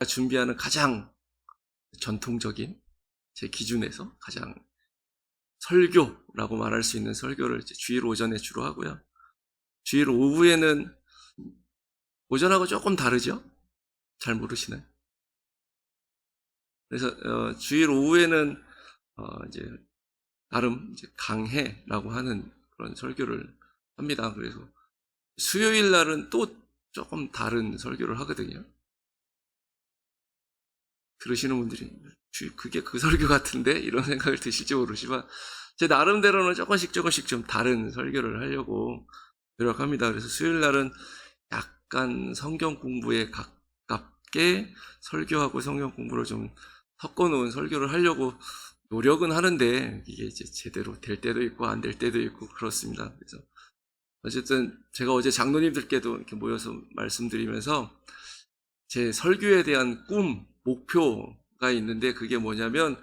준비하는 가장 전통적인 제 기준에서 가장 설교라고 말할 수 있는 설교를 이제 주일 오전에 주로 하고요. 주일 오후에는 오전하고 조금 다르죠? 잘 모르시나요? 그래서 주일 오후에는 이제 나름 이제 강해라고 하는 그런 설교를 합니다. 그래서 수요일 날은 또 조금 다른 설교를 하거든요. 들으시는 분들이 그게 그 설교 같은데 이런 생각을 드실지 모르지만 제 나름대로는 조금씩 좀 다른 설교를 하려고 노력합니다. 그래서 수요일 날은 약간 성경 공부에 가깝게 설교하고 성경 공부를 좀 섞어놓은 설교를 하려고 노력은 하는데 이게 이제 제대로 될 때도 있고 안 될 때도 있고 그렇습니다. 그래서 어쨌든 제가 어제 장로님들께도 이렇게 모여서 말씀드리면서 제 설교에 대한 꿈, 목표가 있는데 그게 뭐냐면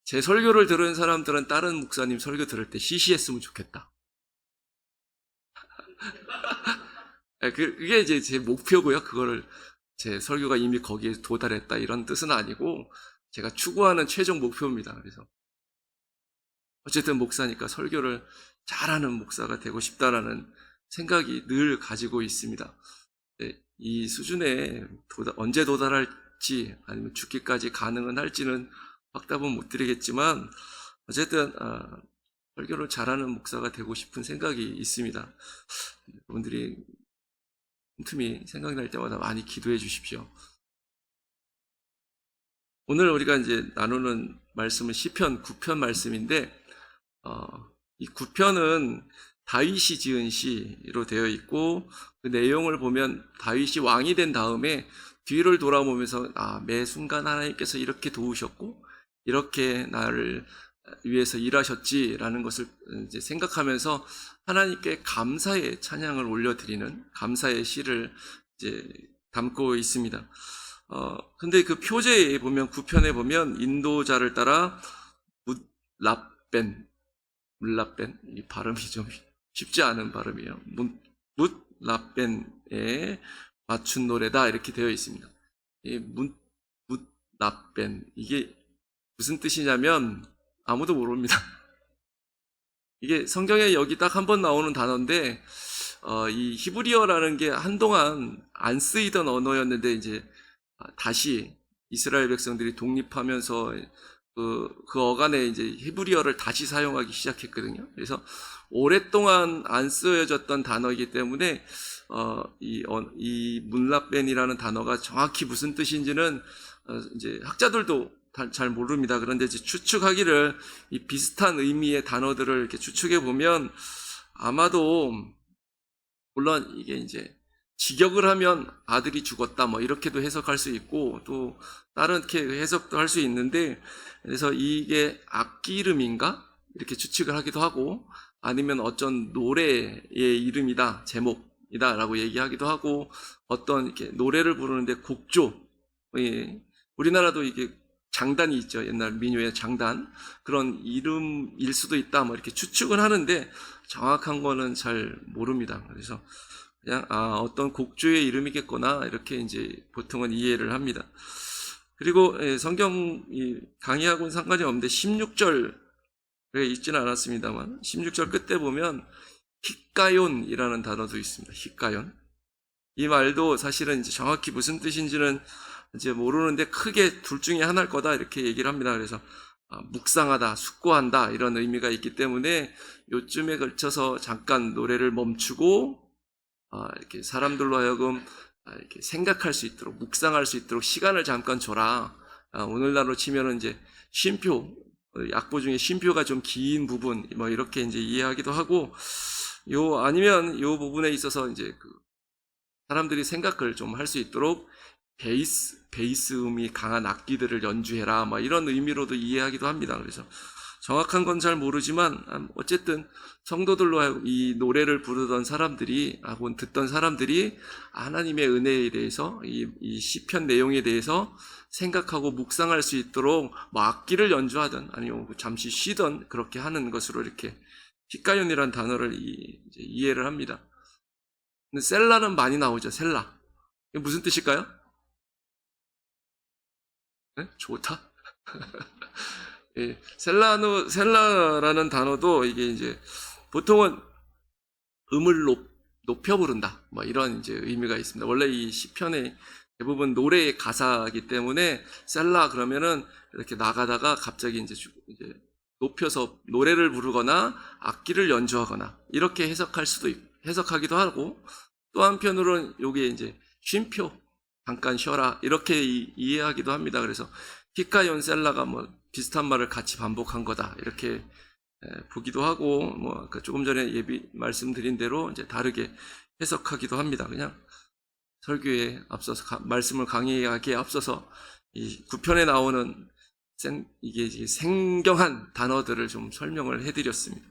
제 설교를 들은 사람들은 다른 목사님 설교 들을 때 시시했으면 좋겠다. 그게 이제 제 목표고요. 그거를 제 설교가 이미 거기에 도달했다 이런 뜻은 아니고 제가 추구하는 최종 목표입니다. 그래서 어쨌든 목사니까 설교를 잘하는 목사가 되고 싶다라는 생각이 늘 가지고 있습니다. 네, 이 수준에 언제 도달할지 아니면 죽기까지 가능은 할지는 확답은 못 드리겠지만 어쨌든 설교를 잘하는 목사가 되고 싶은 생각이 있습니다. 여러분들이 틈이 생각날 때마다 많이 기도해 주십시오. 오늘 우리가 이제 나누는 말씀은 시편 9편 말씀인데 이 9편은 다윗이 지은 시로 되어 있고 그 내용을 보면 다윗이 왕이 된 다음에 뒤를 돌아보면서 매 순간 하나님께서 이렇게 도우셨고 이렇게 나를 위해서 일하셨지라는 것을 이제 생각하면서 하나님께 감사의 찬양을 올려드리는 감사의 시를 이제 담고 있습니다. 근데 그 표제에 보면 9편에 보면 인도자를 따라 물라벤 이 발음이 좀 쉽지 않은 발음이에요. 묻라벤에 맞춘 노래다 이렇게 되어 있습니다. 이 묻라벤 이게 무슨 뜻이냐면 아무도 모릅니다. 이게 성경에 여기 딱 한 번 나오는 단어인데 이 히브리어라는 게 한동안 안 쓰이던 언어였는데 이제 다시 이스라엘 백성들이 독립하면서 그 어간에 이제 히브리어를 다시 사용하기 시작했거든요. 그래서 오랫동안 안 쓰여졌던 단어이기 때문에 이 문라벤이라는 단어가 정확히 무슨 뜻인지는 이제 학자들도 잘 모릅니다. 그런데 이제 추측하기를 이 비슷한 의미의 단어들을 이렇게 추측해 보면 아마도 물론 이게 이제 직역을 하면 아들이 죽었다 뭐 이렇게도 해석할 수 있고 또 다른게 해석도 할 수 있는데 그래서 이게 악기 이름인가 이렇게 추측을 하기도 하고 아니면 어떤 노래의 이름이다 제목이다라고 얘기하기도 하고 어떤 이렇게 노래를 부르는데 곡조 우리나라도 이게 장단이 있죠. 옛날 민요의 장단 그런 이름일 수도 있다 뭐 이렇게 추측은 하는데 정확한 거는 잘 모릅니다. 그래서 그냥 어떤 곡주의 이름이겠구나 이렇게 이제 보통은 이해를 합니다. 그리고 성경 강의하고는 상관이 없는데 16절에 있지는 않았습니다만 16절 끝에 보면 히가욘이라는 단어도 있습니다. 히가욘. 이 말도 사실은 이제 정확히 무슨 뜻인지는 이제 모르는데 크게 둘 중에 하나일 거다 이렇게 얘기를 합니다. 그래서 묵상하다, 숙고한다 이런 의미가 있기 때문에 요쯤에 걸쳐서 잠깐 노래를 멈추고 이렇게 사람들로 하여금 이렇게 생각할 수 있도록 묵상할 수 있도록 시간을 잠깐 줘라. 오늘날로 치면은 이제 쉼표 약보 중에 쉼표가 좀 긴 부분 뭐 이렇게 이제 이해하기도 하고 아니면 요 부분에 있어서 이제 사람들이 생각을 좀 할 수 있도록 베이스음이 강한 악기들을 연주해라 뭐 이런 의미로도 이해하기도 합니다. 그래서 정확한 건 잘 모르지만 어쨌든 성도들로 하여금 이 노래를 부르던 사람들이 혹은 듣던 사람들이 하나님의 은혜에 대해서 이 시편 내용에 대해서 생각하고 묵상할 수 있도록 뭐 악기를 연주하든 아니면 잠시 쉬든 그렇게 하는 것으로 이렇게 히가연이라는 단어를 이제 이해를 합니다. 근데 셀라는 많이 나오죠. 셀라. 이게 무슨 뜻일까요? 네? 좋다? 예, 셀라라는 단어도 이게 이제 보통은 음을 높여 부른다. 뭐 이런 이제 의미가 있습니다. 원래 이 시편의 대부분 노래의 가사이기 때문에 셀라 그러면은 이렇게 나가다가 갑자기 이제 높여서 노래를 부르거나 악기를 연주하거나 이렇게 해석하기도 하고, 또 한편으로는 요게 이제 쉼표, 잠깐 쉬어라 이렇게 이해하기도 합니다. 그래서 히카연 셀라가 뭐 비슷한 말을 같이 반복한 거다 이렇게 보기도 하고, 뭐 조금 전에 말씀드린 대로 이제 다르게 해석하기도 합니다. 그냥 설교에 앞서서 말씀을 강의하기에 앞서서 이 9편에 나오는 이게 생경한 단어들을 좀 설명을 해드렸습니다.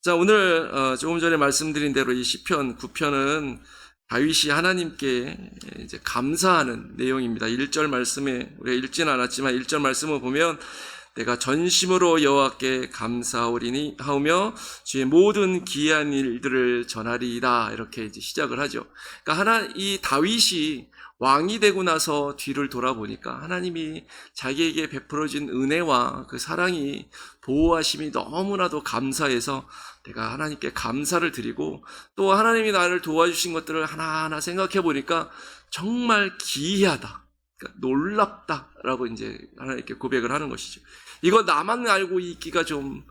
자, 오늘 조금 전에 말씀드린 대로 이 시편 9편은 다윗이 하나님께 이제 감사하는 내용입니다. 1절 말씀에 우리가 읽지는 않았지만 1절 말씀을 보면 내가 전심으로 여호와께 감사하오리니 하오며 주의 모든 기이한 일들을 전하리이다 이렇게 이제 시작을 하죠. 그러니까 이 다윗이 왕이 되고 나서 뒤를 돌아보니까 하나님이 자기에게 베풀어진 은혜와 그 사랑이 보호하심이 너무나도 감사해서 내가 하나님께 감사를 드리고, 또 하나님이 나를 도와주신 것들을 하나하나 생각해 보니까 정말 기이하다, 그러니까 놀랍다라고 이제 하나님께 고백을 하는 것이죠. 이거 나만 알고 있기가 좀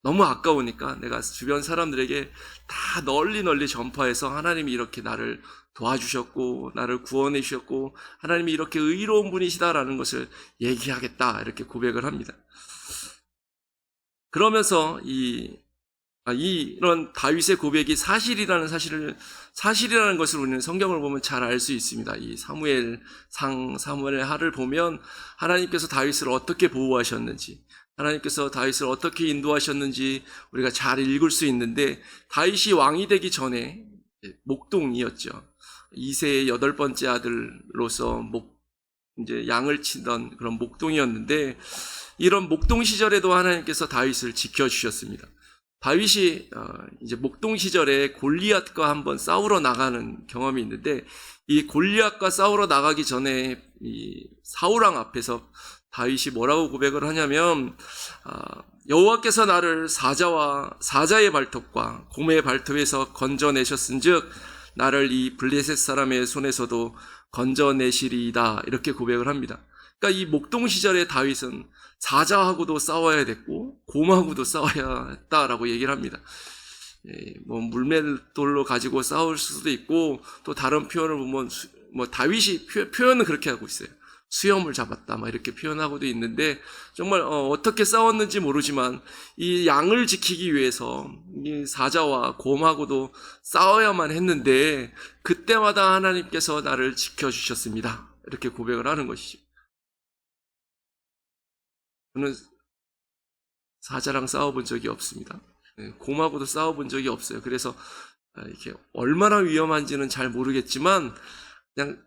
너무 아까우니까 내가 주변 사람들에게 다 널리 전파해서 하나님이 이렇게 나를 도와주셨고 나를 구원해 주셨고 하나님이 이렇게 의로운 분이시다라는 것을 얘기하겠다 이렇게 고백을 합니다. 그러면서 이런 다윗의 고백이 사실이라는 것을 우리는 성경을 보면 잘 알 수 있습니다. 이 사무엘 하를 보면 하나님께서 다윗을 어떻게 보호하셨는지, 하나님께서 다윗을 어떻게 인도하셨는지 우리가 잘 읽을 수 있는데, 다윗이 왕이 되기 전에 목동이었죠. 이새의 8번째 아들로서 이제 양을 치던 그런 목동이었는데, 이런 목동 시절에도 하나님께서 다윗을 지켜주셨습니다. 다윗이 이제 목동 시절에 골리앗과 한번 싸우러 나가는 경험이 있는데, 이 골리앗과 싸우러 나가기 전에 이 사울왕 앞에서 다윗이 뭐라고 고백을 하냐면, 여호와께서 나를 사자의 발톱과 곰의 발톱에서 건져내셨은즉 나를 이 블레셋 사람의 손에서도 건져내시리이다 이렇게 고백을 합니다. 그러니까 이 목동 시절에 다윗은 사자하고도 싸워야 됐고 곰하고도 싸워야 했다라고 얘기를 합니다. 뭐 물맷돌로 가지고 싸울 수도 있고, 또 다른 표현을 보면 뭐 다윗이 표현은 그렇게 하고 있어요. 수염을 잡았다 막 이렇게 표현하고도 있는데, 정말 어떻게 싸웠는지 모르지만 이 양을 지키기 위해서 이 사자와 곰하고도 싸워야만 했는데 그때마다 하나님께서 나를 지켜주셨습니다 이렇게 고백을 하는 것이죠. 저는 사자랑 싸워본 적이 없습니다. 곰하고도 싸워본 적이 없어요. 그래서 이렇게 얼마나 위험한지는 잘 모르겠지만, 그냥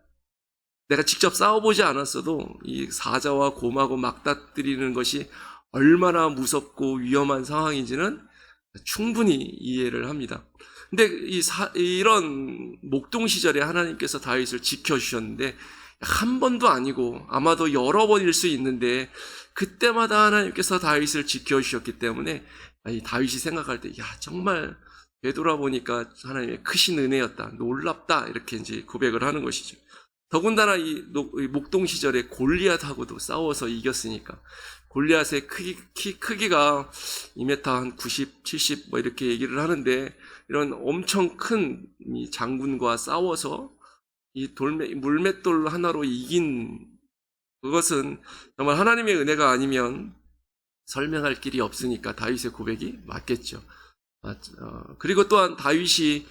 내가 직접 싸워보지 않았어도 이 사자와 곰하고 맞닥뜨리는 것이 얼마나 무섭고 위험한 상황인지는 충분히 이해를 합니다. 근데 이런 목동 시절에 하나님께서 다윗을 지켜주셨는데, 한 번도 아니고 아마도 여러 번일 수 있는데 그때마다 하나님께서 다윗을 지켜주셨기 때문에 이 다윗이 생각할 때, 정말 되돌아보니까 하나님의 크신 은혜였다, 놀랍다 이렇게 이제 고백을 하는 것이죠. 더군다나 이 목동 시절에 골리앗하고도 싸워서 이겼으니까, 골리앗의 크기가 2m 한 90, 70 뭐 이렇게 얘기를 하는데, 이런 엄청 큰 이 장군과 싸워서 이 물맷돌 하나로 이긴 그것은 정말 하나님의 은혜가 아니면 설명할 길이 없으니까 다윗의 고백이 맞겠죠. 그리고 또한 다윗이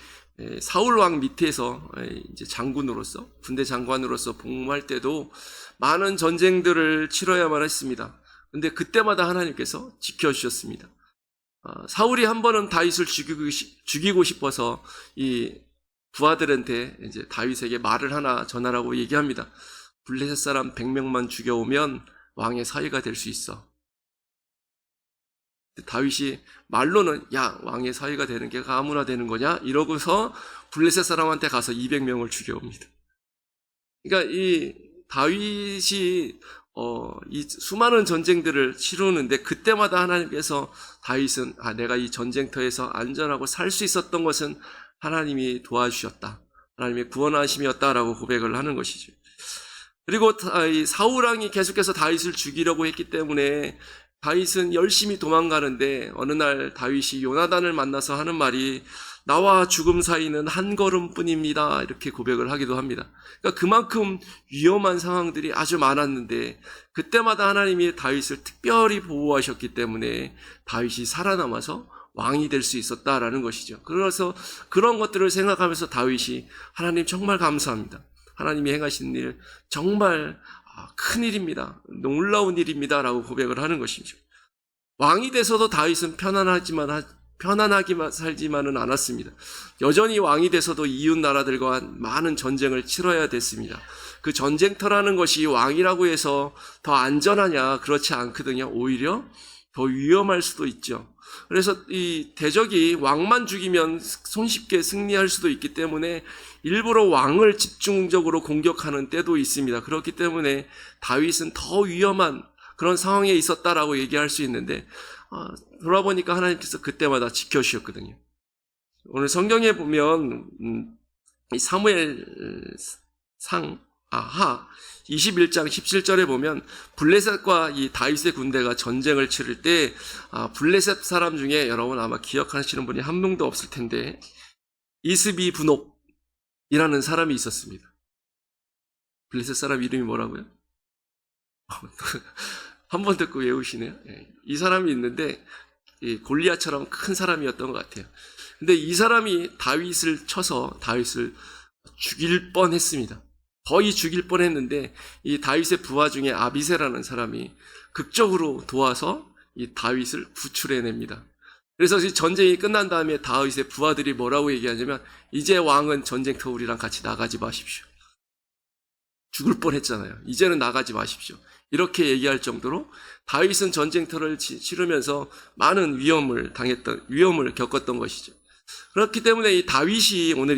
사울 왕 밑에서 이제 장군으로서, 군대 장관으로서 복무할 때도 많은 전쟁들을 치러야만 했습니다. 근데 그때마다 하나님께서 지켜주셨습니다. 사울이 한 번은 다윗을 죽이고 싶어서 이 부하들한테 이제 다윗에게 말을 하나 전하라고 얘기합니다. 블레셋 사람 100명만 죽여오면 왕의 사위가 될 수 있어. 다윗이 말로는 왕의 사위가 되는 게 아무나 되는 거냐 이러고서 블레셋 사람한테 가서 200명을 죽여옵니다. 그러니까 이 다윗이 이 수많은 전쟁들을 치르는데 그때마다 하나님께서 다윗은 내가 이 전쟁터에서 안전하고 살 수 있었던 것은 하나님이 도와주셨다. 하나님의 구원하심이었다라고 고백을 하는 것이죠. 그리고 이 사울왕이 계속해서 다윗을 죽이려고 했기 때문에 다윗은 열심히 도망가는데 어느 날 다윗이 요나단을 만나서 하는 말이 나와 죽음 사이는 한 걸음뿐입니다. 이렇게 고백을 하기도 합니다. 그러니까 그만큼 위험한 상황들이 아주 많았는데 그때마다 하나님이 다윗을 특별히 보호하셨기 때문에 다윗이 살아남아서 왕이 될 수 있었다라는 것이죠. 그래서 그런 것들을 생각하면서 다윗이 하나님 정말 감사합니다. 하나님이 행하신 일 정말 큰 일입니다. 놀라운 일입니다. 라고 고백을 하는 것이죠. 왕이 돼서도 다윗은 편안하기만 살지만은 않았습니다. 여전히 왕이 돼서도 이웃 나라들과 많은 전쟁을 치러야 됐습니다. 그 전쟁터라는 것이 왕이라고 해서 더 안전하냐? 그렇지 않거든요. 오히려 더 위험할 수도 있죠. 그래서 이 대적이 왕만 죽이면 손쉽게 승리할 수도 있기 때문에 일부러 왕을 집중적으로 공격하는 때도 있습니다. 그렇기 때문에 다윗은 더 위험한 그런 상황에 있었다라고 얘기할 수 있는데 돌아보니까 하나님께서 그때마다 지켜주셨거든요. 오늘 성경에 보면 이 사무엘상 하 21장 17절에 보면 블레셋과 이 다윗의 군대가 전쟁을 치를 때 블레셋 사람 중에 여러분 아마 기억하시는 분이 한 명도 없을 텐데 이스비 분옥이라는 사람이 있었습니다. 블레셋 사람 이름이 뭐라고요? 한 번 듣고 외우시네요. 이 사람이 있는데 골리앗처럼 큰 사람이었던 것 같아요. 근데 이 사람이 다윗을 쳐서 다윗을 죽일 뻔했습니다. 거의 죽일 뻔했는데 이 다윗의 부하 중에 아비새라는 사람이 극적으로 도와서 이 다윗을 구출해냅니다. 그래서 이 전쟁이 끝난 다음에 다윗의 부하들이 뭐라고 얘기하냐면 이제 왕은 전쟁터 우리랑 같이 나가지 마십시오. 죽을 뻔했잖아요. 이제는 나가지 마십시오. 이렇게 얘기할 정도로 다윗은 전쟁터를 치르면서 많은 위험을 겪었던 것이죠. 그렇기 때문에 이 다윗이 오늘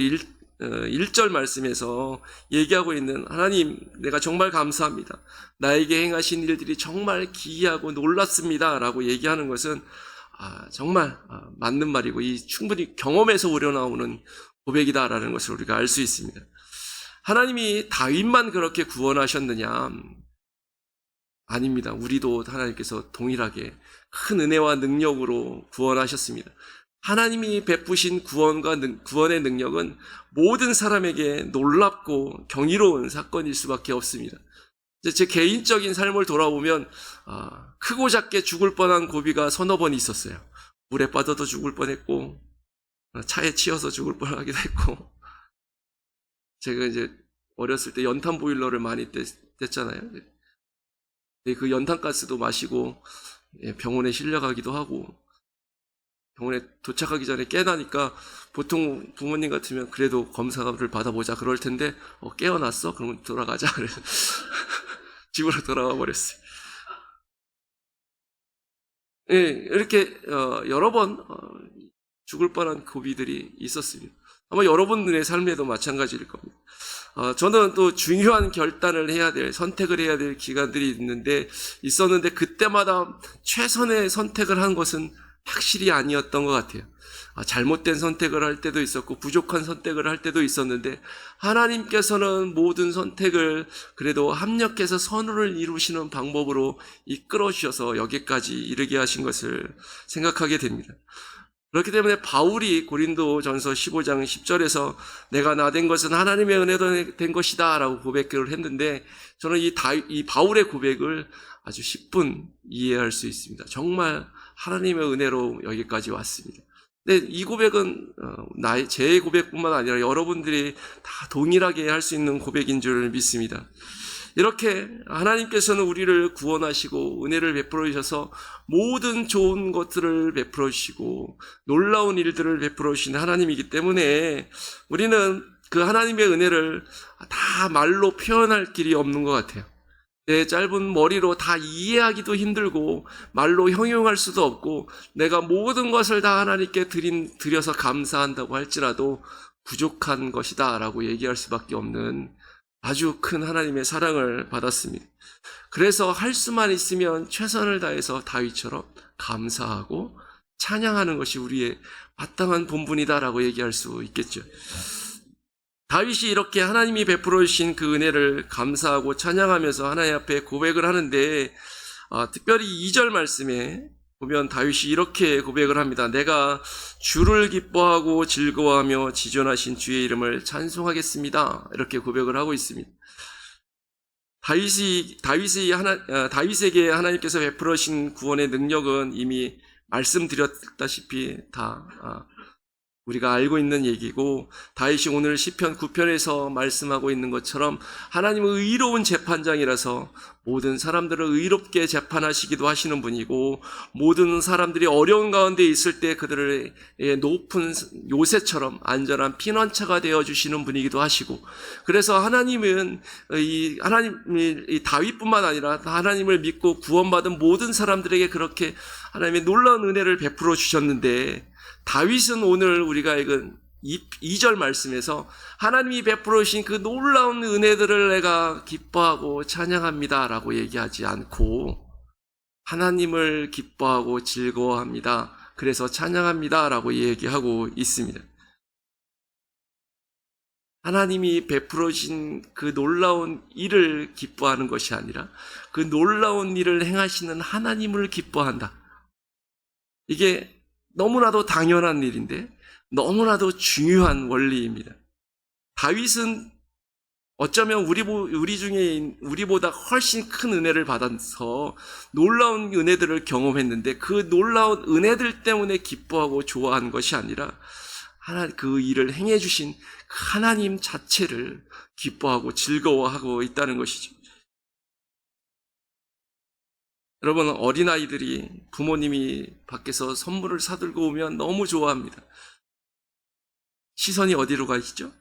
1절 말씀에서 얘기하고 있는 하나님 내가 정말 감사합니다. 나에게 행하신 일들이 정말 기이하고 놀랐습니다. 라고 얘기하는 것은 정말 맞는 말이고 이 충분히 경험에서 우러나오는 고백이다라는 것을 우리가 알 수 있습니다. 하나님이 다윗만 그렇게 구원하셨느냐? 아닙니다. 우리도 하나님께서 동일하게 큰 은혜와 능력으로 구원하셨습니다. 하나님이 베푸신 구원의 능력은 모든 사람에게 놀랍고 경이로운 사건일 수밖에 없습니다. 제 개인적인 삶을 돌아보면 크고 작게 죽을 뻔한 고비가 서너 번 있었어요. 물에 빠져도 죽을 뻔했고 차에 치여서 죽을 뻔하기도 했고 제가 이제 어렸을 때 연탄 보일러를 많이 뗐잖아요. 그 연탄가스도 마시고 병원에 실려가기도 하고 병원에 도착하기 전에 깨나니까 보통 부모님 같으면 그래도 검사를 받아보자 그럴 텐데 깨어났어? 그러면 돌아가자. 그래서 집으로 돌아와 버렸어요. 이렇게 여러 번 죽을 뻔한 고비들이 있었습니다. 아마 여러분들의 삶에도 마찬가지일 겁니다. 저는 또 중요한 결단을 해야 될, 선택을 해야 될 기간들이 있었는데 그때마다 최선의 선택을 한 것은 확실히 아니었던 것 같아요. 잘못된 선택을 할 때도 있었고 부족한 선택을 할 때도 있었는데 하나님께서는 모든 선택을 그래도 합력해서 선을 이루시는 방법으로 이끌어 주셔서 여기까지 이르게 하신 것을 생각하게 됩니다. 그렇기 때문에 바울이 고린도전서 15장 10절에서 내가 나 된 것은 하나님의 은혜로 된 것이다 라고 고백을 했는데 저는 이 바울의 고백을 아주 10분 이해할 수 있습니다. 정말 하나님의 은혜로 여기까지 왔습니다. 근데 이 고백은 제 고백뿐만 아니라 여러분들이 다 동일하게 할 수 있는 고백인 줄 믿습니다. 이렇게 하나님께서는 우리를 구원하시고 은혜를 베풀어 주셔서 모든 좋은 것들을 베풀어 주시고 놀라운 일들을 베풀어 주시는 하나님이기 때문에 우리는 그 하나님의 은혜를 다 말로 표현할 길이 없는 것 같아요. 내 짧은 머리로 다 이해하기도 힘들고 말로 형용할 수도 없고 내가 모든 것을 다 하나님께 드려서 감사한다고 할지라도 부족한 것이다 라고 얘기할 수밖에 없는 아주 큰 하나님의 사랑을 받았습니다. 그래서 할 수만 있으면 최선을 다해서 다윗처럼 감사하고 찬양하는 것이 우리의 마땅한 본분이다라고 얘기할 수 있겠죠. 다윗이 이렇게 하나님이 베풀어 주신 그 은혜를 감사하고 찬양하면서 하나님 앞에 고백을 하는데, 특별히 2절 말씀에 보면 다윗이 이렇게 고백을 합니다. 내가 주를 기뻐하고 즐거워하며 지존하신 주의 이름을 찬송하겠습니다. 이렇게 고백을 하고 있습니다. 다윗에게 하나님께서 베풀어 주신 구원의 능력은 이미 말씀드렸다시피 다 우리가 알고 있는 얘기고, 다윗이 오늘 시편 9편에서 말씀하고 있는 것처럼 하나님은 의로운 재판장이라서 모든 사람들을 의롭게 재판하시기도 하시는 분이고, 모든 사람들이 어려운 가운데 있을 때 그들의 높은 요새처럼 안전한 피난처가 되어주시는 분이기도 하시고, 그래서 하나님은 이 다윗뿐만 아니라 하나님을 믿고 구원받은 모든 사람들에게 그렇게 하나님의 놀라운 은혜를 베풀어 주셨는데, 다윗은 오늘 우리가 읽은 2절 말씀에서 하나님이 베풀어 주신 그 놀라운 은혜들을 내가 기뻐하고 찬양합니다 라고 얘기하지 않고 하나님을 기뻐하고 즐거워합니다, 그래서 찬양합니다 라고 얘기하고 있습니다. 하나님이 베풀어 주신 그 놀라운 일을 기뻐하는 것이 아니라 그 놀라운 일을 행하시는 하나님을 기뻐한다. 이게 너무나도 당연한 일인데 너무나도 중요한 원리입니다. 다윗은 어쩌면 우리 중에 우리보다 훨씬 큰 은혜를 받아서 놀라운 은혜들을 경험했는데, 그 놀라운 은혜들 때문에 기뻐하고 좋아하는 것이 아니라 그 일을 행해 주신 하나님 자체를 기뻐하고 즐거워하고 있다는 것이죠. 여러분, 어린아이들이 부모님이 밖에서 선물을 사들고 오면 너무 좋아합니다. 시선이 어디로 가시죠?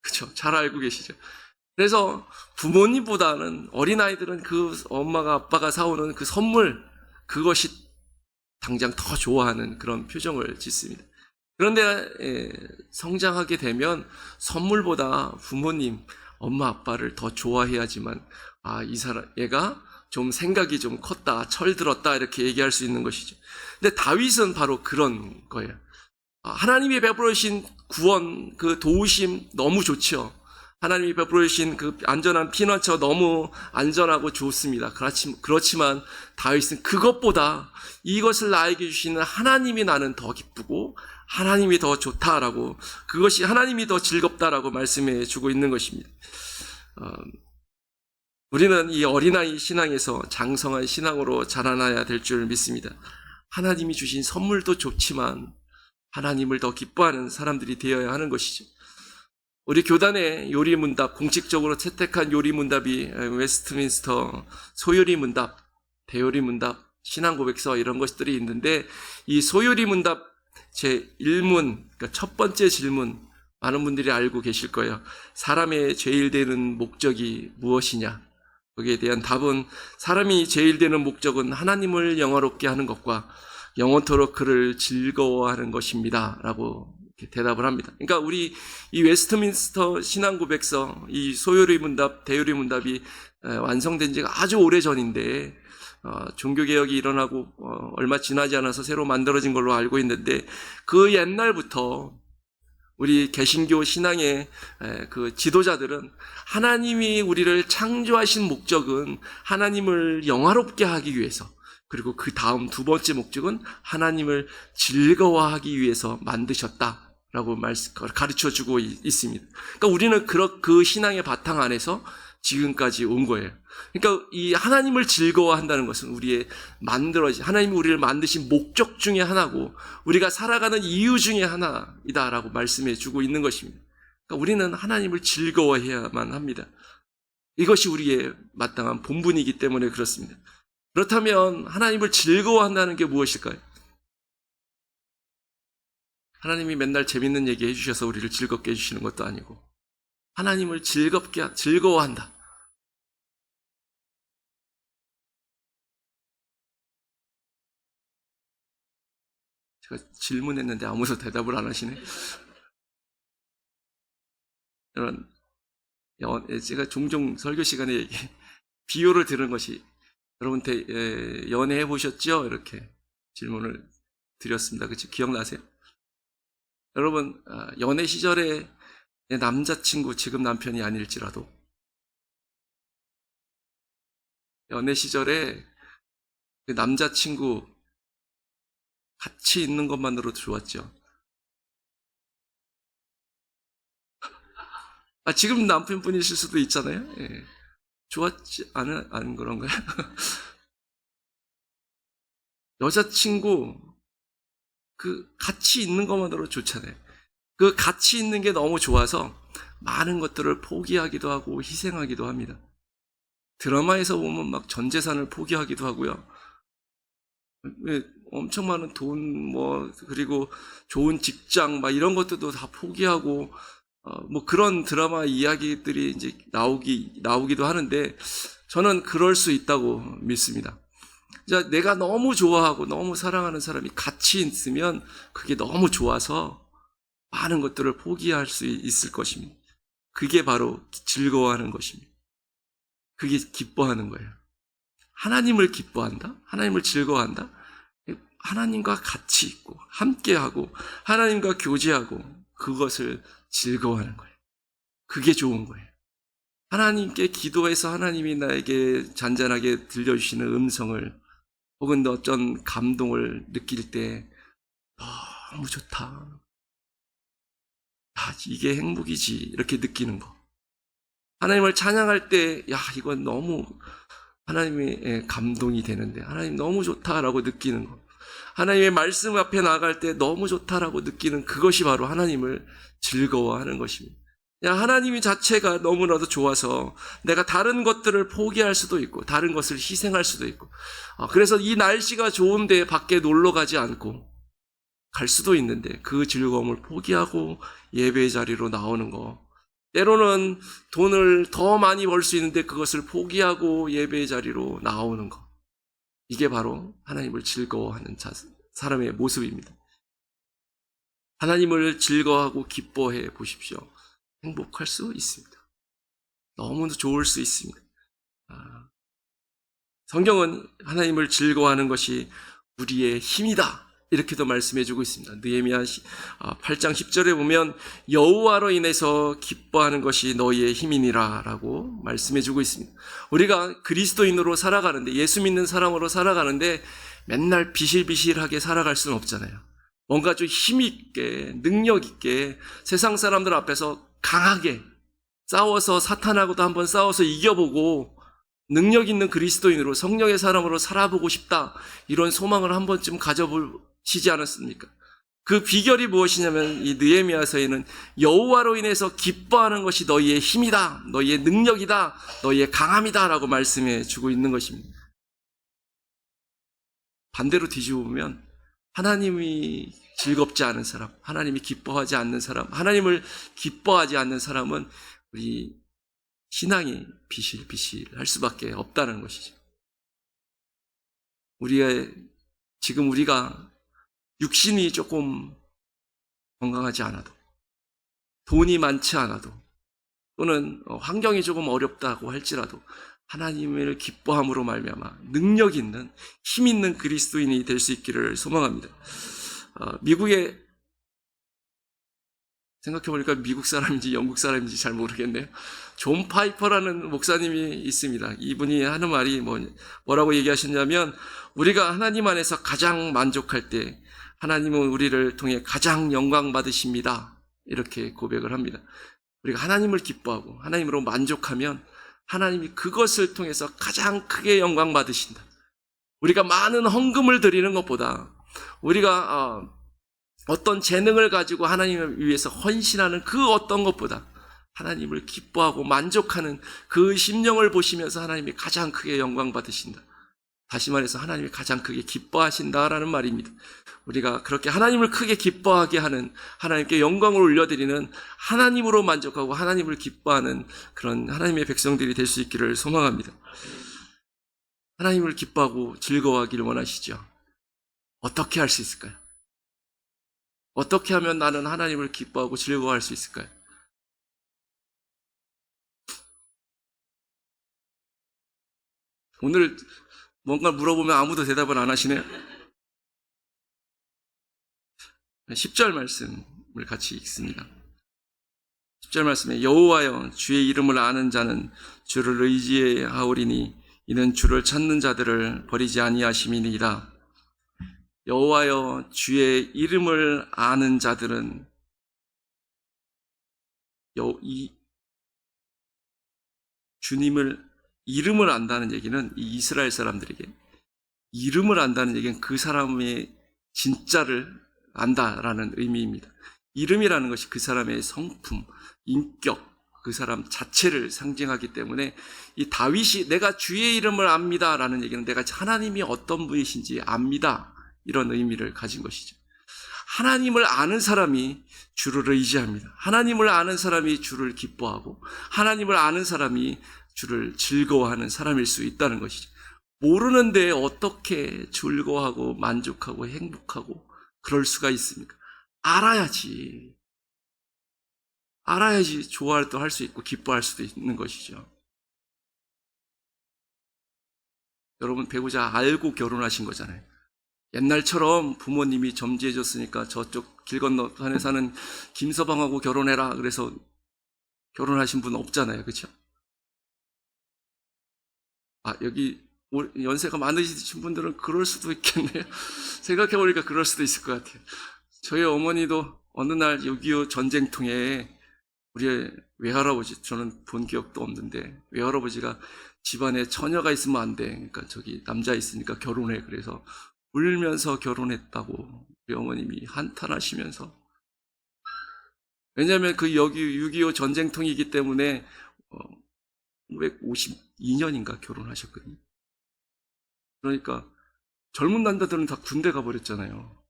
그렇죠? 잘 알고 계시죠? 그래서 부모님보다는 어린아이들은 그 엄마가 아빠가 사오는 그 선물, 그것이 당장 더 좋아하는 그런 표정을 짓습니다. 그런데 성장하게 되면 선물보다 부모님, 엄마 아빠를 더 좋아해야지만 얘가 좀 생각이 좀 컸다, 철들었다, 이렇게 얘기할 수 있는 것이죠. 근데 다윗은 바로 그런 거예요. 하나님이 베풀어 주신 구원, 그 도우심 너무 좋죠. 하나님이 베풀어 주신 그 안전한 피난처 너무 안전하고 좋습니다. 그렇지만 다윗은 그것보다 이것을 나에게 주시는 하나님이 나는 더 기쁘고 하나님이 더 좋다라고, 그것이 하나님이 더 즐겁다라고 말씀해 주고 있는 것입니다. 우리는 이 어린아이 신앙에서 장성한 신앙으로 자라나야 될 줄 믿습니다. 하나님이 주신 선물도 좋지만 하나님을 더 기뻐하는 사람들이 되어야 하는 것이죠. 우리 교단의 요리문답, 공식적으로 채택한 요리문답이 웨스트민스터 소요리문답, 대요리문답, 신앙고백서 이런 것들이 있는데, 이 소요리문답 제1문, 그러니까 첫 번째 질문, 많은 분들이 알고 계실 거예요. 사람의 제일 되는 목적이 무엇이냐? 거기에 대한 답은 사람이 제일 되는 목적은 하나님을 영화롭게 하는 것과 영원토록 그를 즐거워하는 것입니다 라고 대답을 합니다. 그러니까 우리 이 웨스트민스터 신앙고백서, 이 소요리문답, 대요리문답이 완성된 지가 아주 오래전인데 종교개혁이 일어나고 얼마 지나지 않아서 새로 만들어진 걸로 알고 있는데, 그 옛날부터 우리 개신교 신앙의 그 지도자들은 하나님이 우리를 창조하신 목적은 하나님을 영화롭게 하기 위해서, 그리고 그 다음 두 번째 목적은 하나님을 즐거워하기 위해서 만드셨다라고 가르쳐주고 있습니다. 그러니까 우리는 그 신앙의 바탕 안에서 지금까지 온 거예요. 그러니까 이 하나님을 즐거워한다는 것은 하나님이 우리를 만드신 목적 중에 하나고 우리가 살아가는 이유 중에 하나이다라고 말씀해 주고 있는 것입니다. 그러니까 우리는 하나님을 즐거워해야만 합니다. 이것이 우리의 마땅한 본분이기 때문에 그렇습니다. 그렇다면 하나님을 즐거워한다는 게 무엇일까요? 하나님이 맨날 재밌는 얘기 해주셔서 우리를 즐겁게 해주시는 것도 아니고, 하나님을 즐거워한다. 제가 질문했는데 아무도 대답을 안 하시네. 여러분, 제가 종종 설교 시간에 비유를 들은 것이, 여러분 연애해 보셨죠? 이렇게 질문을 드렸습니다. 그치? 기억나세요? 여러분, 연애 시절에 내 남자친구, 지금 남편이 아닐지라도, 연애 시절에 그 남자친구 같이 있는 것만으로도 좋았죠. 지금 남편분이실 수도 있잖아요. 예. 좋았지 않은 그런가요? 여자친구, 그 같이 있는 것만으로 좋잖아요. 그 같이 있는 게 너무 좋아서 많은 것들을 포기하기도 하고 희생하기도 합니다. 드라마에서 보면 막 전 재산을 포기하기도 하고요. 엄청 많은 돈, 그리고 좋은 직장, 막 이런 것들도 다 포기하고, 그런 드라마 이야기들이 이제 나오기도 하는데, 저는 그럴 수 있다고 믿습니다. 내가 너무 좋아하고 너무 사랑하는 사람이 같이 있으면 그게 너무 좋아서 많은 것들을 포기할 수 있을 것입니다. 그게 바로 즐거워하는 것입니다. 그게 기뻐하는 거예요. 하나님을 기뻐한다? 하나님을 즐거워한다? 하나님과 같이 있고 함께하고 하나님과 교제하고 그것을 즐거워하는 거예요. 그게 좋은 거예요. 하나님께 기도해서 하나님이 나에게 잔잔하게 들려주시는 음성을 혹은 어떤 감동을 느낄 때 너무 좋다. 이게 행복이지 이렇게 느끼는 거. 하나님을 찬양할 때 이건 너무 하나님의 감동이 되는데 하나님 너무 좋다라고 느끼는 거. 하나님의 말씀 앞에 나아갈 때 너무 좋다라고 느끼는 그것이 바로 하나님을 즐거워하는 것입니다. 하나님이 자체가 너무나도 좋아서 내가 다른 것들을 포기할 수도 있고 다른 것을 희생할 수도 있고 그래서 이 날씨가 좋은데 밖에 놀러 가지 않고 갈 수도 있는데 그 즐거움을 포기하고 예배의 자리로 나오는 거. 때로는 돈을 더 많이 벌 수 있는데 그것을 포기하고 예배의 자리로 나오는 거. 이게 바로 하나님을 즐거워하는 사람의 모습입니다. 하나님을 즐거워하고 기뻐해 보십시오. 행복할 수 있습니다. 너무도 좋을 수 있습니다. 성경은 하나님을 즐거워하는 것이 우리의 힘이다. 이렇게도 말씀해주고 있습니다. 느헤미야 8장 10절에 보면 여호와로 인해서 기뻐하는 것이 너희의 힘이니라 라고 말씀해주고 있습니다. 우리가 그리스도인으로 살아가는데 예수 믿는 사람으로 살아가는데 맨날 비실비실하게 살아갈 수는 없잖아요. 뭔가 좀 힘있게 능력 있게 세상 사람들 앞에서 강하게 싸워서 사탄하고도 한번 싸워서 이겨보고 능력 있는 그리스도인으로 성령의 사람으로 살아보고 싶다. 이런 소망을 한 번쯤 가져보시지 않았습니까? 그 비결이 무엇이냐면 이 느헤미야서에는 여호와로 인해서 기뻐하는 것이 너희의 힘이다. 너희의 능력이다. 너희의 강함이다. 라고 말씀해 주고 있는 것입니다. 반대로 뒤집어 보면 하나님이 즐겁지 않은 사람, 하나님이 기뻐하지 않는 사람, 하나님을 기뻐하지 않는 사람은 우리 신앙이 비실비실할 수밖에 없다는 것이죠. 지금 우리가 육신이 조금 건강하지 않아도, 돈이 많지 않아도, 또는 환경이 조금 어렵다고 할지라도 하나님을 기뻐함으로 말미암아 능력 있는 힘 있는 그리스도인이 될 수 있기를 소망합니다. 미국에 생각해보니까 미국 사람인지 영국 사람인지 잘 모르겠네요. 존 파이퍼라는 목사님이 있습니다. 이분이 하는 말이 뭐라고 얘기하셨냐면 우리가 하나님 안에서 가장 만족할 때 하나님은 우리를 통해 가장 영광 받으십니다. 이렇게 고백을 합니다. 우리가 하나님을 기뻐하고 하나님으로 만족하면 하나님이 그것을 통해서 가장 크게 영광 받으신다. 우리가 많은 헌금을 드리는 것보다 우리가 어떤 재능을 가지고 하나님을 위해서 헌신하는 그 어떤 것보다 하나님을 기뻐하고 만족하는 그 심령을 보시면서 하나님이 가장 크게 영광 받으신다. 다시 말해서 하나님이 가장 크게 기뻐하신다라는 말입니다. 우리가 그렇게 하나님을 크게 기뻐하게 하는, 하나님께 영광을 올려드리는, 하나님으로 만족하고 하나님을 기뻐하는 그런 하나님의 백성들이 될 수 있기를 소망합니다. 하나님을 기뻐하고 즐거워하기를 원하시죠. 어떻게 할 수 있을까요? 어떻게 하면 나는 하나님을 기뻐하고 즐거워할 수 있을까요? 오늘 뭔가 물어보면 아무도 대답을 안 하시네요. 10절 말씀을 같이 읽습니다. 10절 말씀에 여호와여 주의 이름을 아는 자는 주를 의지하오리니 이는 주를 찾는 자들을 버리지 아니하심이니이다. 여호와여 주의 이름을 아는 자들은 주님을 이름을 안다는 얘기는 이 이스라엘 사람들에게 이름을 안다는 얘기는 그 사람의 진짜를 안다라는 의미입니다. 이름이라는 것이 그 사람의 성품, 인격, 그 사람 자체를 상징하기 때문에 이 다윗이 내가 주의 이름을 압니다라는 얘기는 내가 하나님이 어떤 분이신지 압니다. 이런 의미를 가진 것이죠. 하나님을 아는 사람이 주를 의지합니다. 하나님을 아는 사람이 주를 기뻐하고 하나님을 아는 사람이 주를 즐거워하는 사람일 수 있다는 것이죠. 모르는데 어떻게 즐거워하고 만족하고 행복하고 그럴 수가 있습니까? 알아야지 좋아할 때 할 수 있고 기뻐할 수도 있는 것이죠. 여러분 배우자 알고 결혼하신 거잖아요. 옛날처럼 부모님이 점지해 줬으니까 저쪽 길 건너 산에 사는 김서방하고 결혼해라 그래서 결혼하신 분 없잖아요. 그렇죠? 여기 연세가 많으신 분들은 그럴 수도 있겠네요. 생각해보니까 그럴 수도 있을 것 같아요. 저희 어머니도 어느 날 6.25 전쟁통에 우리 외할아버지, 저는 본 기억도 없는데 외할아버지가 집안에 처녀가 있으면 안 돼. 그러니까 저기 남자 있으니까 결혼해. 그래서 울면서 결혼했다고 우리 어머님이 한탄하시면서. 왜냐하면 그 여기 6.25 전쟁통이기 때문에 952년인가 결혼하셨거든요. 그러니까 젊은 남자들은 다 군대 가버렸잖아요.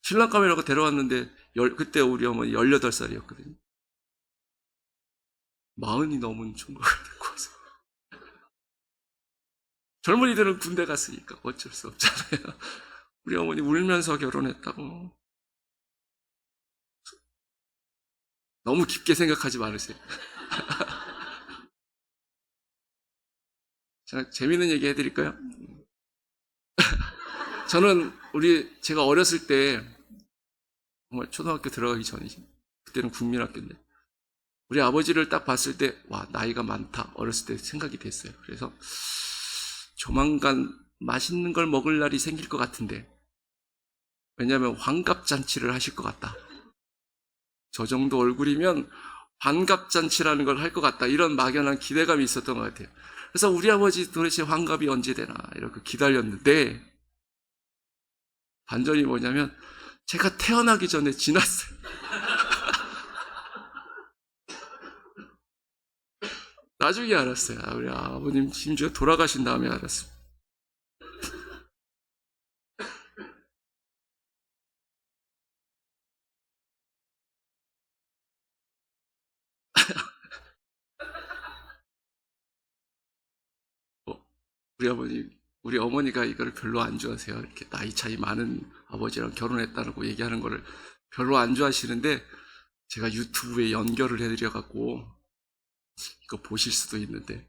신랑감이라고 데려왔는데 그때 우리 어머니 18살이었거든요. 40이 넘은 총각을 데리고 와서. 젊은이들은 군대 갔으니까 어쩔 수 없잖아요. 우리 어머니 울면서 결혼했다고. 너무 깊게 생각하지 말으세요. 제가 재밌는 얘기 해드릴까요? 저는 제가 어렸을 때 정말 초등학교 들어가기 전이지. 그때는 국민학교인데 우리 아버지를 딱 봤을 때 와 나이가 많다 어렸을 때 생각이 됐어요. 그래서 조만간 맛있는 걸 먹을 날이 생길 것 같은데 왜냐하면 환갑잔치를 하실 것 같다. 저 정도 얼굴이면 환갑잔치라는 걸 할 것 같다. 이런 막연한 기대감이 있었던 것 같아요. 그래서 우리 아버지 도대체 환갑이 언제 되나 이렇게 기다렸는데 반전이 뭐냐면 제가 태어나기 전에 지났어요. 나중에 알았어요. 우리 아버님 심지어 돌아가신 다음에 알았어요. 우리 어머니가 이걸 별로 안 좋아하세요. 이렇게 나이 차이 많은 아버지랑 결혼했다고 얘기하는 거를 별로 안 좋아하시는데 제가 유튜브에 연결을 해드려갖고 이거 보실 수도 있는데.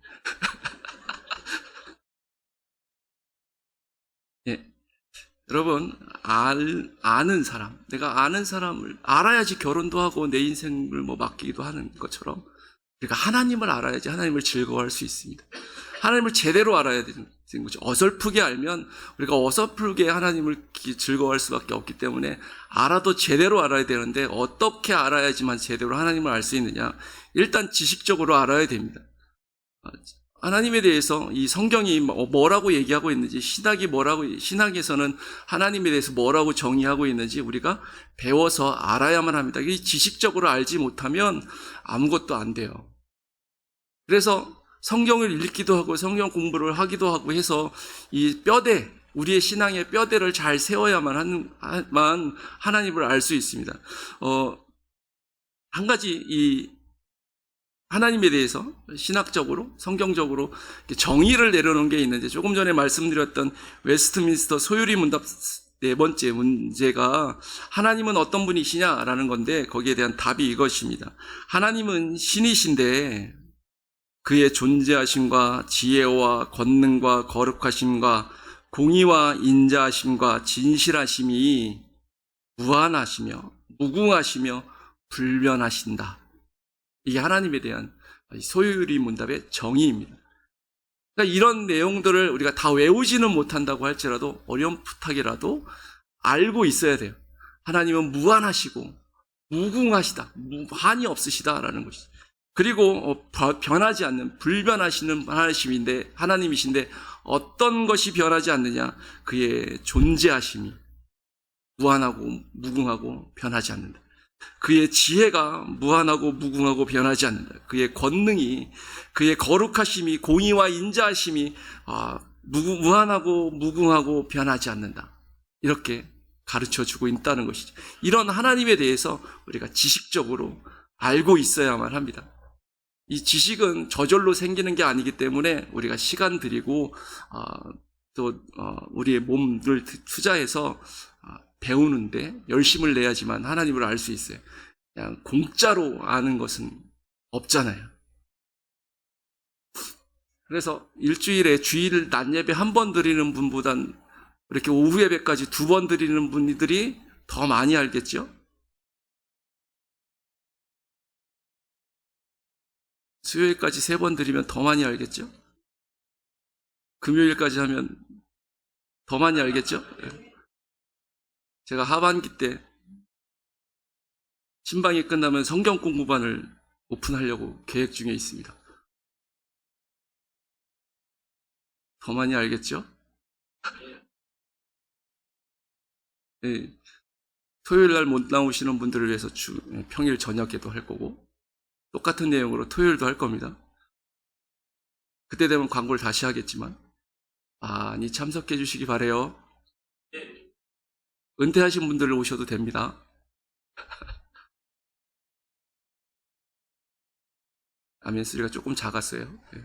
예. 여러분, 아는 사람, 내가 아는 사람을 알아야지 결혼도 하고 내 인생을 맡기기도 하는 것처럼 그러니까 하나님을 알아야지 하나님을 즐거워할 수 있습니다. 하나님을 제대로 알아야 되는 거죠. 어설프게 알면 우리가 어설프게 하나님을 즐거워할 수밖에 없기 때문에 알아도 제대로 알아야 되는데 어떻게 알아야지만 제대로 하나님을 알 수 있느냐? 일단 지식적으로 알아야 됩니다. 하나님에 대해서 이 성경이 뭐라고 얘기하고 있는지, 신학에서는 하나님에 대해서 뭐라고 정의하고 있는지 우리가 배워서 알아야만 합니다. 이 지식적으로 알지 못하면 아무것도 안 돼요. 그래서 성경을 읽기도 하고 성경 공부를 하기도 하고 해서 이 뼈대, 우리의 신앙의 뼈대를 잘 세워야만 하나님을 알 수 있습니다. 한 가지 이 하나님에 대해서 신학적으로, 성경적으로 정의를 내려놓은 게 있는데 조금 전에 말씀드렸던 웨스트민스터 소유리 문답 네 번째 문제가 하나님은 어떤 분이시냐라는 건데 거기에 대한 답이 이것입니다. 하나님은 신이신데 그의 존재하심과 지혜와 권능과 거룩하심과 공의와 인자하심과 진실하심이 무한하시며 무궁하시며 불변하신다. 이게 하나님에 대한 소유리 문답의 정의입니다. 그러니까 이런 내용들을 우리가 다 외우지는 못한다고 할지라도 어렴풋하게라도 알고 있어야 돼요. 하나님은 무한하시고 무궁하시다, 무한이 없으시다라는 것이죠. 그리고 변하지 않는 불변하시는 하나님이신데 어떤 것이 변하지 않느냐? 그의 존재하심이 무한하고 무궁하고 변하지 않는다. 그의 지혜가 무한하고 무궁하고 변하지 않는다. 그의 권능이, 그의 거룩하심이, 공의와 인자하심이 무한하고 무궁하고 변하지 않는다. 이렇게 가르쳐주고 있다는 것이죠. 이런 하나님에 대해서 우리가 지식적으로 알고 있어야만 합니다. 이 지식은 저절로 생기는 게 아니기 때문에 우리가 시간 들이고 또 우리의 몸을 투자해서 배우는데 열심을 내야지만 하나님을 알 수 있어요. 그냥 공짜로 아는 것은 없잖아요. 그래서 일주일에 주일 낮 예배 한 번 드리는 분보단 이렇게 오후 예배까지 2번 드리는 분들이 더 많이 알겠죠? 수요일까지 3번 드리면 더 많이 알겠죠? 금요일까지 하면 더 많이 알겠죠? 제가 하반기 때 신방이 끝나면 성경 공부반을 오픈하려고 계획 중에 있습니다. 더 많이 알겠죠? 네, 토요일 날 못 나오시는 분들을 위해서 평일 저녁에도 할 거고 똑같은 내용으로 토요일도 할 겁니다. 그때 되면 광고를 다시 하겠지만 많이 참석해 주시기 바라요. 은퇴하신 분들 오셔도 됩니다. 아멘 소리가 조금 작았어요. 네.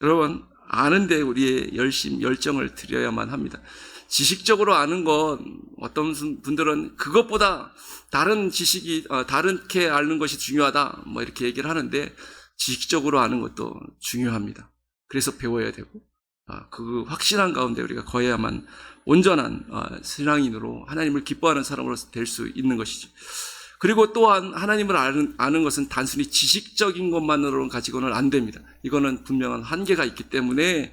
여러분 아는데 우리의 열정을 들여야만 합니다. 지식적으로 아는 건 어떤 분들은 그것보다 다른 지식이 다르게 아는 것이 중요하다 뭐 이렇게 얘기를 하는데 지식적으로 아는 것도 중요합니다. 그래서 배워야 되고 그 확신한 가운데 우리가 거해야만 온전한 신앙인으로 하나님을 기뻐하는 사람으로서 될 수 있는 것이죠. 그리고 또한 하나님을 아는 것은 단순히 지식적인 것만으로는 가지고는 안 됩니다. 이거는 분명한 한계가 있기 때문에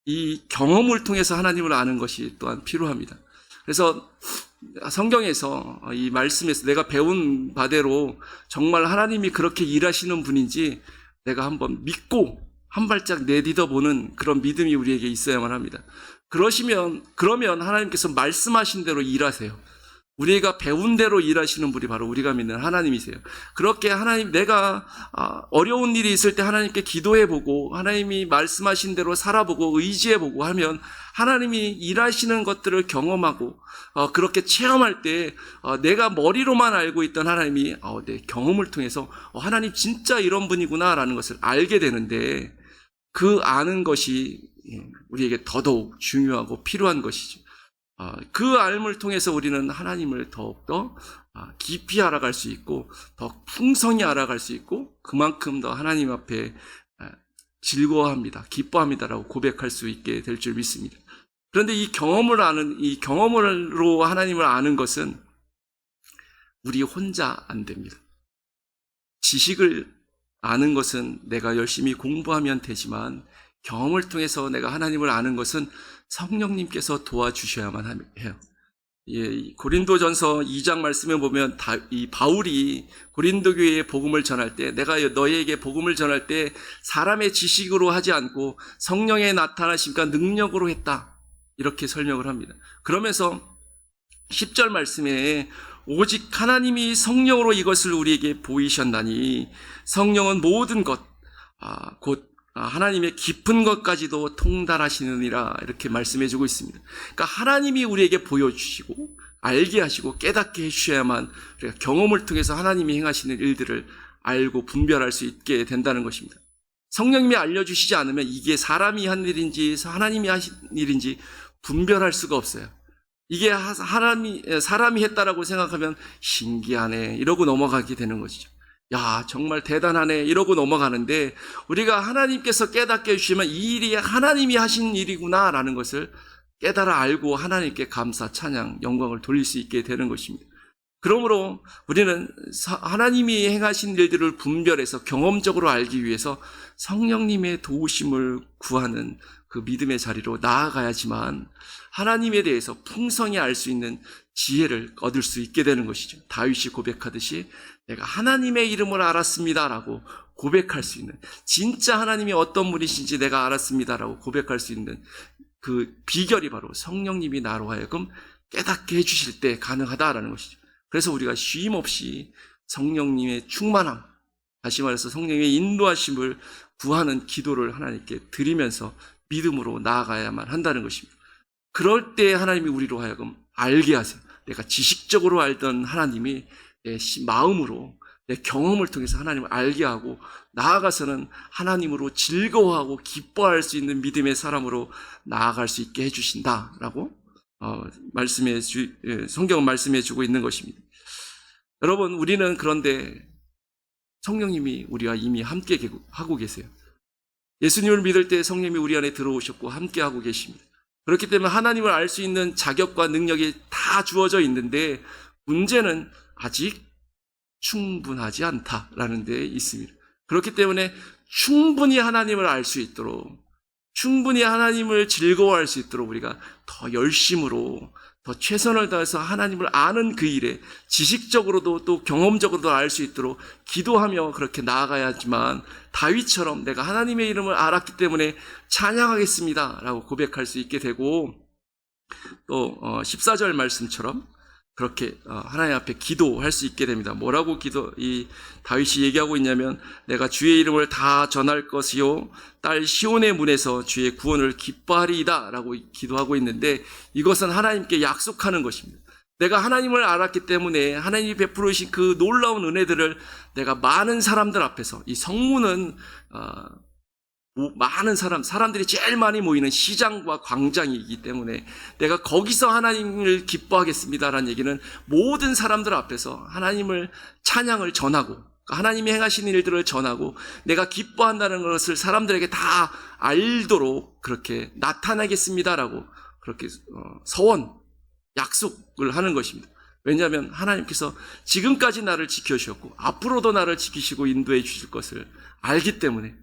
이 경험을 통해서 하나님을 아는 것이 또한 필요합니다. 그래서 성경에서 이 말씀에서 내가 배운 바대로 정말 하나님이 그렇게 일하시는 분인지 내가 한번 믿고 한 발짝 내딛어 보는 그런 믿음이 우리에게 있어야만 합니다. 그러면 하나님께서 말씀하신 대로 일하세요. 우리가 배운 대로 일하시는 분이 바로 우리가 믿는 하나님이세요. 그렇게 하나님, 내가 어려운 일이 있을 때 하나님께 기도해보고 하나님이 말씀하신 대로 살아보고 의지해보고 하면 하나님이 일하시는 것들을 경험하고 그렇게 체험할 때 내가 머리로만 알고 있던 하나님이 내 경험을 통해서 하나님 진짜 이런 분이구나 라는 것을 알게 되는데 그 아는 것이 우리에게 더더욱 중요하고 필요한 것이죠. 그 알을 통해서 우리는 하나님을 더욱더 깊이 알아갈 수 있고 더 풍성히 알아갈 수 있고 그만큼 더 하나님 앞에 즐거워합니다. 기뻐합니다라고 고백할 수 있게 될 줄 믿습니다. 그런데 이 경험으로 하나님을 아는 것은 우리 혼자 안 됩니다. 지식을 아는 것은 내가 열심히 공부하면 되지만 경험을 통해서 내가 하나님을 아는 것은 성령님께서 도와주셔야만 해요. 고린도전서 2장 말씀에 보면 이 바울이 고린도 교회에 복음을 전할 때 내가 너희에게 복음을 전할 때 사람의 지식으로 하지 않고 성령의 나타나심과 능력으로 했다. 이렇게 설명을 합니다. 그러면서 10절 말씀에 오직 하나님이 성령으로 이것을 우리에게 보이셨나니 성령은 모든 것 곧 하나님의 깊은 것까지도 통달하시느니라 이렇게 말씀해 주고 있습니다. 그러니까 하나님이 우리에게 보여주시고 알게 하시고 깨닫게 해주셔야만 우리가 경험을 통해서 하나님이 행하시는 일들을 알고 분별할 수 있게 된다는 것입니다. 성령님이 알려주시지 않으면 이게 사람이 한 일인지 하나님이 하신 일인지 분별할 수가 없어요. 이게 사람이 했다라고 생각하면 신기하네 이러고 넘어가게 되는 것이죠. 야, 정말 대단하네 이러고 넘어가는데, 우리가 하나님께서 깨닫게 해주시면 이 일이 하나님이 하신 일이구나라는 것을 깨달아 알고 하나님께 감사, 찬양, 영광을 돌릴 수 있게 되는 것입니다. 그러므로 우리는 하나님이 행하신 일들을 분별해서 경험적으로 알기 위해서 성령님의 도우심을 구하는 그 믿음의 자리로 나아가야지만 하나님에 대해서 풍성히 알 수 있는 지혜를 얻을 수 있게 되는 것이죠. 다윗이 고백하듯이 내가 하나님의 이름을 알았습니다라고 고백할 수 있는, 진짜 하나님이 어떤 분이신지 내가 알았습니다라고 고백할 수 있는 그 비결이 바로 성령님이 나로 하여금 깨닫게 해주실 때 가능하다라는 것이죠. 그래서 우리가 쉼 없이 성령님의 충만함, 다시 말해서 성령님의 인도하심을 구하는 기도를 하나님께 드리면서 믿음으로 나아가야만 한다는 것입니다. 그럴 때 하나님이 우리로 하여금 알게 하세요. 내가 지식적으로 알던 하나님이 내 마음으로, 내 경험을 통해서 하나님을 알게 하고 나아가서는 하나님으로 즐거워하고 기뻐할 수 있는 믿음의 사람으로 나아갈 수 있게 해주신다라고 성경은 말씀해 주고 있는 것입니다. 여러분, 우리는 그런데 성령님이 우리와 이미 함께 하고 계세요. 예수님을 믿을 때 성령님이 우리 안에 들어오셨고 함께 하고 계십니다. 그렇기 때문에 하나님을 알 수 있는 자격과 능력이 다 주어져 있는데, 문제는 아직 충분하지 않다라는 데 있습니다. 그렇기 때문에 충분히 하나님을 알 수 있도록, 충분히 하나님을 즐거워할 수 있도록 우리가 더 열심으로, 더 최선을 다해서 하나님을 아는 그 일에 지식적으로도 또 경험적으로도 알 수 있도록 기도하며 그렇게 나아가야지만, 다윗처럼 내가 하나님의 이름을 알았기 때문에 찬양하겠습니다 라고 고백할 수 있게 되고, 또 14절 말씀처럼 그렇게 하나님 앞에 기도할 수 있게 됩니다. 뭐라고 이 다윗이 얘기하고 있냐면, 내가 주의 이름을 다 전할 것이요 딸 시온의 문에서 주의 구원을 기뻐하리이다 라고 기도하고 있는데, 이것은 하나님께 약속하는 것입니다. 내가 하나님을 알았기 때문에 하나님이 베풀어 주신 그 놀라운 은혜들을 내가 많은 사람들 앞에서, 이 성문은 많은 사람들이 제일 많이 모이는 시장과 광장이기 때문에 내가 거기서 하나님을 기뻐하겠습니다라는 얘기는 모든 사람들 앞에서 하나님을 찬양을 전하고 하나님이 행하시는 일들을 전하고 내가 기뻐한다는 것을 사람들에게 다 알도록 그렇게 나타내겠습니다라고 그렇게 서원, 약속을 하는 것입니다. 왜냐하면 하나님께서 지금까지 나를 지켜주셨고 앞으로도 나를 지키시고 인도해 주실 것을 알기 때문에,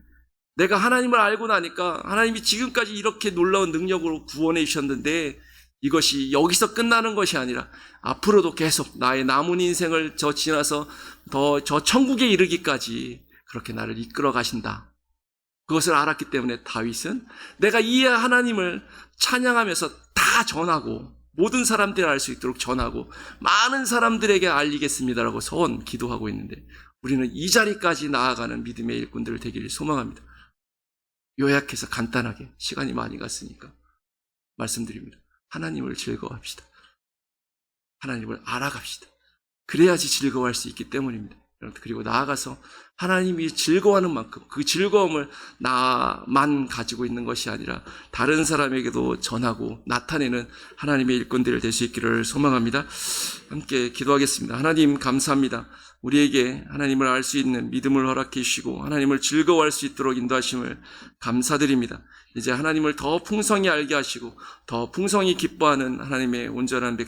내가 하나님을 알고 나니까 하나님이 지금까지 이렇게 놀라운 능력으로 구원해 주셨는데 이것이 여기서 끝나는 것이 아니라 앞으로도 계속 나의 남은 인생을 지나서 저 천국에 이르기까지 그렇게 나를 이끌어 가신다. 그것을 알았기 때문에 다윗은 내가 이 하나님을 찬양하면서 다 전하고 모든 사람들이 알 수 있도록 전하고 많은 사람들에게 알리겠습니다라고 서원 기도하고 있는데, 우리는 이 자리까지 나아가는 믿음의 일꾼들 되기를 소망합니다. 요약해서 간단하게, 시간이 많이 갔으니까 말씀드립니다. 하나님을 즐거워합시다. 하나님을 알아갑시다. 그래야지 즐거워할 수 있기 때문입니다. 그리고 나아가서 하나님이 즐거워하는 만큼 그 즐거움을 나만 가지고 있는 것이 아니라 다른 사람에게도 전하고 나타내는 하나님의 일꾼들이 될 수 있기를 소망합니다. 함께 기도하겠습니다. 하나님 감사합니다. 우리에게 하나님을 알 수 있는 믿음을 허락해 주시고 하나님을 즐거워할 수 있도록 인도하심을 감사드립니다. 이제 하나님을 더 풍성히 알게 하시고 더 풍성히 기뻐하는 하나님의 온전한 백성